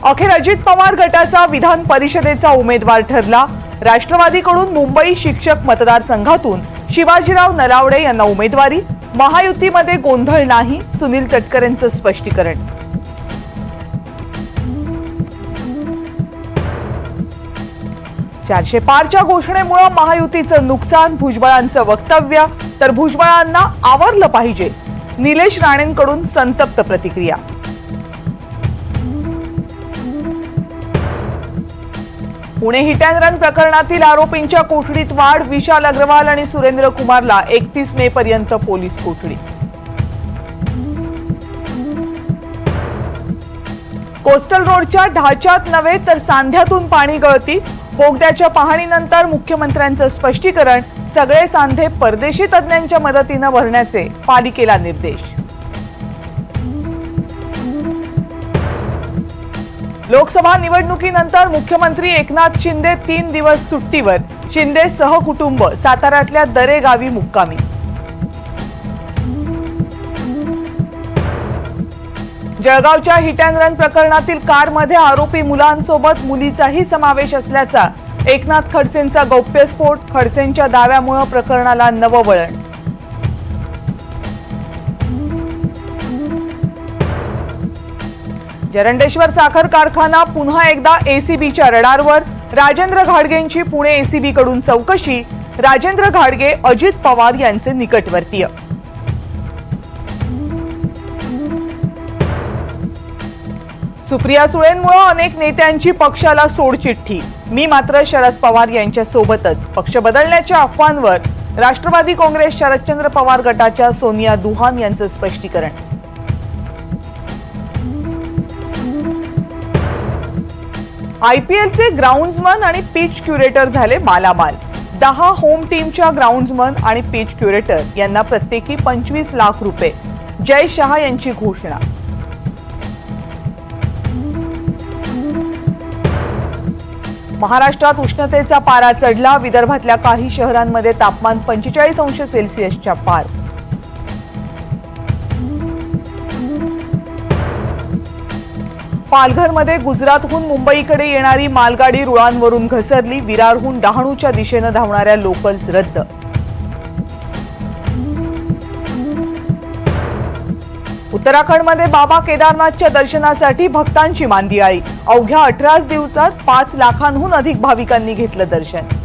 अखेर अजित पवार गटाचा विधान परिषदेचा उमेदवार ठरला। राष्ट्रवादीकडून मुंबई शिक्षक मतदारसंघातून शिवाजीराव नलावडे यांना उमेदवारी। महायुतीमध्ये गोंधळ नाही, सुनील तटकरेंचं स्पष्टीकरण। चारशे पारच्या घोषणेमुळे महायुतीचं नुकसान, भुजबळांचं वक्तव्य। तर भुजबळांना आवरलं पाहिजे, निलेश राणेंकडून संतप्त प्रतिक्रिया। पुणे हिट अँड रन प्रकरणातील आरोपींच्या कोठडीत वाढ। विशाल अग्रवाल आणि सुरेंद्र कुमारला 31 मे पर्यंत पोलीस कोठडी। कोस्टल रोडच्या ढाच्यात नव्हे तर सांध्यातून पाणी गळती। बोगद्याच्या पाहणीनंतर मुख्यमंत्र्यांचं स्पष्टीकरण। सगळे सांधे परदेशी तज्ञांच्या मदतीने भरण्याचे पालिकेला निर्देश। लोकसभा निवडणुकीनंतर मुख्यमंत्री एकनाथ शिंदे 3 दिवस सुट्टीवर। शिंदे सहकुटुंब साताऱ्यातल्या दरे गावी मुक्कामी। जळगावच्या हिट अँड रन प्रकरणातील कारमध्ये आरोपी मुलांसोबत मुलीचाही समावेश असल्याचा एकनाथ खडसेंचा गौप्यस्फोट। खडसेंच्या दाव्यामुळे प्रकरणाला नवं वळण। जरंडेश्वर साखर कारखाना पुन्हा एकदा एसीबीच्या रडारवर। राजेंद्र घाडगेंची पुणे एसीबी कडून चौकशी। राजेंद्र घाडगे अजित पवार यांचे निकटवर्तीय। सुप्रिया सुळेंमुळे अनेक नेत्यांची पक्षाला सोडचिठ्ठी। मी मात्र शरद पवार यांच्या सोबतच। पक्ष बदलण्याच्या अफवांवर राष्ट्रवादी काँग्रेस शरदचंद्र पवार गटाच्या सोनिया दुहान यांचं स्पष्टीकरण। आयपीएलचे ग्राउंड्समन आणि पिच क्युरेटर झाले मालामाल। 10 होम टीमच्या ग्राउंड्समन आणि पिच क्युरेटर यांना प्रत्येकी 25 लाख रुपये। जय शहा यांची घोषणा। महाराष्ट्रात उष्णतेचा पारा चढला। विदर्भातल्या काही शहरांमध्ये तापमान 45 अंश सेल्सिअसच्या पार। पालघरमध्ये गुजरातहून मुंबईकडे येणारी मालगाडी रुळांवरून घसरली। विरारहून डहाणूच्या दिशेने धावणाऱ्या लोकल्स रद्द। उत्तराखंडमध्ये बाबा केदारनाथच्या दर्शनासाठी भक्तांची मांदियाळी। अवघ्या 18 दिवसात 5 लाखांहून अधिक भाविकांनी घेतलं दर्शन।